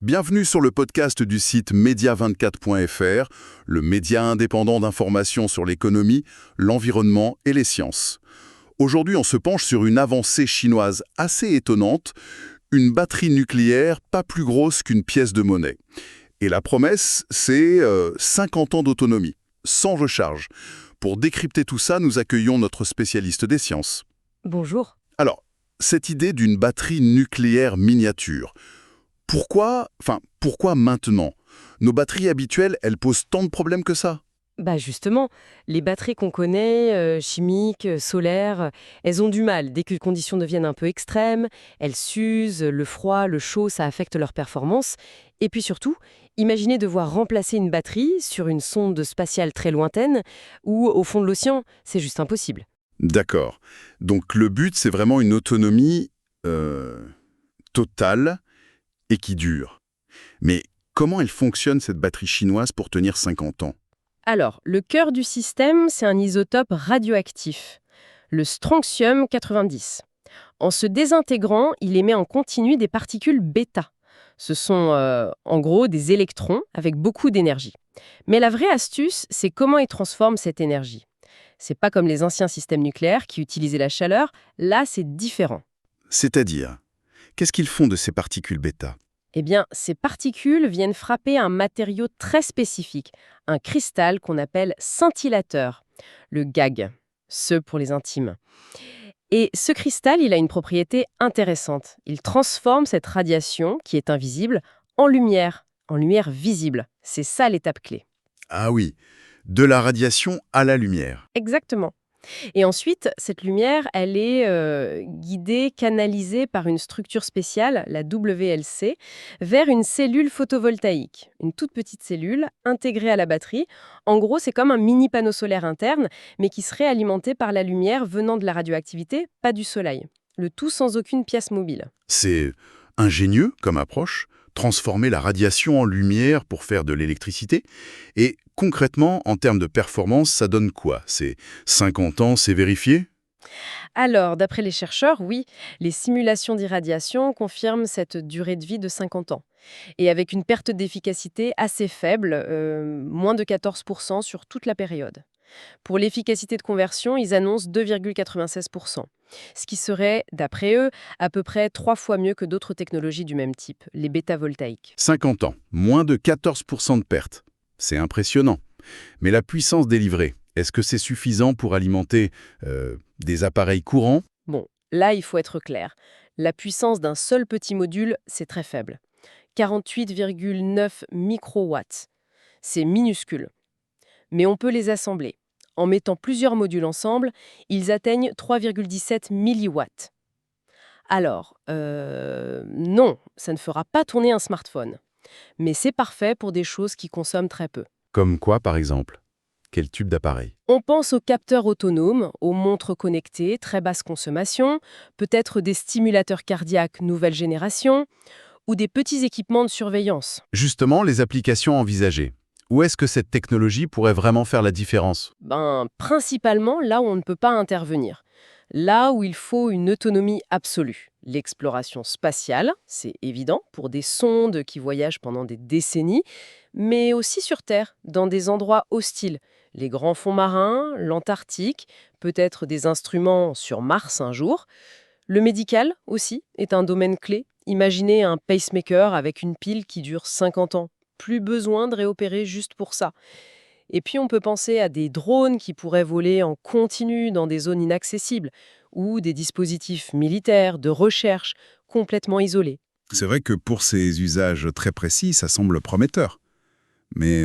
Bienvenue sur le podcast du site media24.fr, le média indépendant d'information sur l'économie, l'environnement et les sciences. Aujourd'hui, on se penche sur une avancée chinoise assez étonnante, une batterie nucléaire pas plus grosse qu'une pièce de monnaie. Et la promesse, c'est 50 ans d'autonomie, sans recharge. Pour décrypter tout ça, nous accueillons notre spécialiste des sciences. Bonjour. Alors, cette idée d'une batterie nucléaire miniature, pourquoi maintenant? Nos batteries habituelles, elles posent tant de problèmes que ça? Justement, les batteries qu'on connaît, chimiques, solaires, elles ont du mal. Dès que les conditions deviennent un peu extrêmes, elles s'usent, le froid, le chaud, ça affecte leur performance. Et puis surtout, imaginez devoir remplacer une batterie sur une sonde spatiale très lointaine ou au fond de l'océan, c'est juste impossible. D'accord. Donc le but, c'est vraiment une autonomie totale et qui dure. Mais comment elle fonctionne, cette batterie chinoise, pour tenir 50 ans? Alors, le cœur du système, c'est un isotope radioactif, le strontium 90. En se désintégrant, il émet en continu des particules bêta. Ce sont en gros des électrons avec beaucoup d'énergie. Mais la vraie astuce, c'est comment ils transforment cette énergie. C'est pas comme les anciens systèmes nucléaires qui utilisaient la chaleur, là c'est différent. C'est-à-dire, qu'est-ce qu'ils font de ces particules bêta? Eh bien, ces particules viennent frapper un matériau très spécifique, un cristal qu'on appelle scintillateur, le GAG, ce pour les intimes. Et ce cristal, il a une propriété intéressante. Il transforme cette radiation, qui est invisible, en lumière visible. C'est ça l'étape clé. Ah oui, de la radiation à la lumière. Exactement. Et ensuite, cette lumière, elle est guidée, canalisée par une structure spéciale, la WLC, vers une cellule photovoltaïque, une toute petite cellule intégrée à la batterie. En gros, c'est comme un mini panneau solaire interne, mais qui serait alimenté par la lumière venant de la radioactivité, pas du soleil. Le tout sans aucune pièce mobile. C'est ingénieux comme approche, transformer la radiation en lumière pour faire de l'électricité. Et concrètement, en termes de performance, ça donne quoi? C'est 50 ans, c'est vérifié? Alors, d'après les chercheurs, oui, les simulations d'irradiation confirment cette durée de vie de 50 ans. Et avec une perte d'efficacité assez faible, moins de 14% sur toute la période. Pour l'efficacité de conversion, ils annoncent 2,96%, ce qui serait, d'après eux, à peu près 3 fois mieux que d'autres technologies du même type, les bêta-voltaïques. 50 ans, moins de 14% de perte. C'est impressionnant. Mais la puissance délivrée, est-ce que c'est suffisant pour alimenter des appareils courants? Bon, là, il faut être clair. La puissance d'un seul petit module, c'est très faible. 48,9 microwatts. C'est minuscule. Mais on peut les assembler. En mettant plusieurs modules ensemble, ils atteignent 3,17 milliwatts. Alors, non, ça ne fera pas tourner un smartphone. Mais c'est parfait pour des choses qui consomment très peu. Comme quoi, par exemple? Quel type d'appareil? On pense aux capteurs autonomes, aux montres connectées, très basse consommation, peut-être des stimulateurs cardiaques nouvelle génération, ou des petits équipements de surveillance. Justement, les applications envisagées. Où est-ce que cette technologie pourrait vraiment faire la différence? Principalement là où on ne peut pas intervenir. Là où il faut une autonomie absolue. L'exploration spatiale, c'est évident, pour des sondes qui voyagent pendant des décennies, mais aussi sur Terre, dans des endroits hostiles. Les grands fonds marins, l'Antarctique, peut-être des instruments sur Mars un jour. Le médical aussi est un domaine clé. Imaginez un pacemaker avec une pile qui dure 50 ans. Plus besoin de réopérer juste pour ça. Et puis on peut penser à des drones qui pourraient voler en continu dans des zones inaccessibles, ou des dispositifs militaires, de recherche, complètement isolés. C'est vrai que pour ces usages très précis, ça semble prometteur. Mais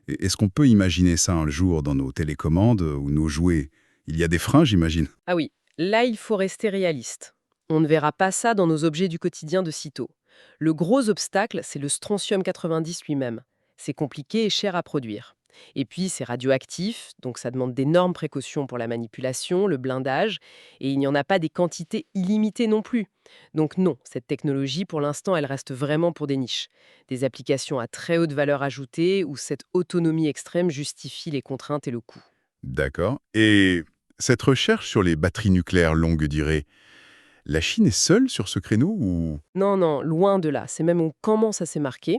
est-ce qu'on peut imaginer ça un jour dans nos télécommandes ou nos jouets? Il y a des freins, j'imagine. Ah oui, là il faut rester réaliste. On ne verra pas ça dans nos objets du quotidien de sitôt. Le gros obstacle, c'est le strontium 90 lui-même. C'est compliqué et cher à produire. Et puis c'est radioactif, donc ça demande d'énormes précautions pour la manipulation, le blindage, et il n'y en a pas des quantités illimitées non plus. Donc non, cette technologie, pour l'instant, elle reste vraiment pour des niches. Des applications à très haute valeur ajoutée où cette autonomie extrême justifie les contraintes et le coût. D'accord. Et cette recherche sur les batteries nucléaires longue durée, La Chine est seule sur ce créneau ou... Non, non, loin de là. C'est même on commence à s'est marqué.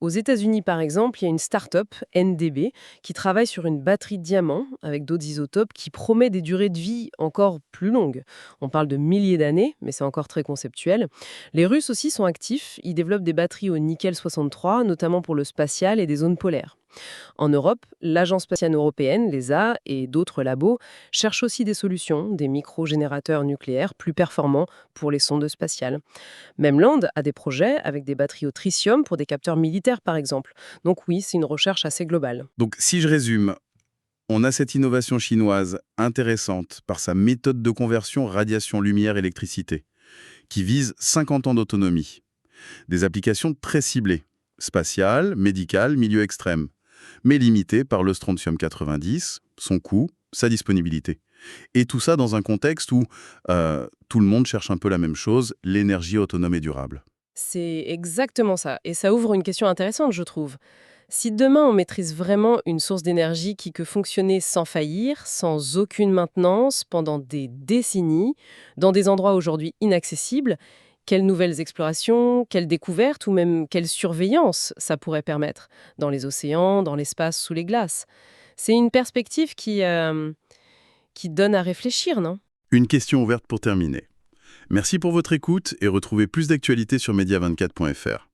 Aux États-Unis, par exemple, il y a une start-up, NDB, qui travaille sur une batterie de diamant avec d'autres isotopes qui promet des durées de vie encore plus longues. On parle de milliers d'années, mais c'est encore très conceptuel. Les Russes aussi sont actifs. Ils développent des batteries au nickel 63, notamment pour le spatial et des zones polaires. En Europe, l'Agence spatiale européenne, l'ESA, et d'autres labos cherchent aussi des solutions, des microgénérateurs nucléaires plus performants pour les sondes spatiales. Même l'Inde a des projets avec des batteries au tritium pour des capteurs militaires, par exemple. Donc oui, c'est une recherche assez globale. Donc si je résume, on a cette innovation chinoise intéressante par sa méthode de conversion radiation-lumière-électricité, qui vise 50 ans d'autonomie. Des applications très ciblées, spatiales, médicales, milieu extrême, mais limitées par le strontium 90, son coût, sa disponibilité. Et tout ça dans un contexte où tout le monde cherche un peu la même chose, l'énergie autonome et durable. C'est exactement ça. Et ça ouvre une question intéressante, je trouve. Si demain on maîtrise vraiment une source d'énergie qui peut fonctionner sans faillir, sans aucune maintenance, pendant des décennies, dans des endroits aujourd'hui inaccessibles, quelles nouvelles explorations, quelles découvertes ou même quelle surveillance ça pourrait permettre dans les océans, dans l'espace, sous les glaces? C'est une perspective qui donne à réfléchir, non? Une question ouverte pour terminer. Merci pour votre écoute et retrouvez plus d'actualités sur media24.fr.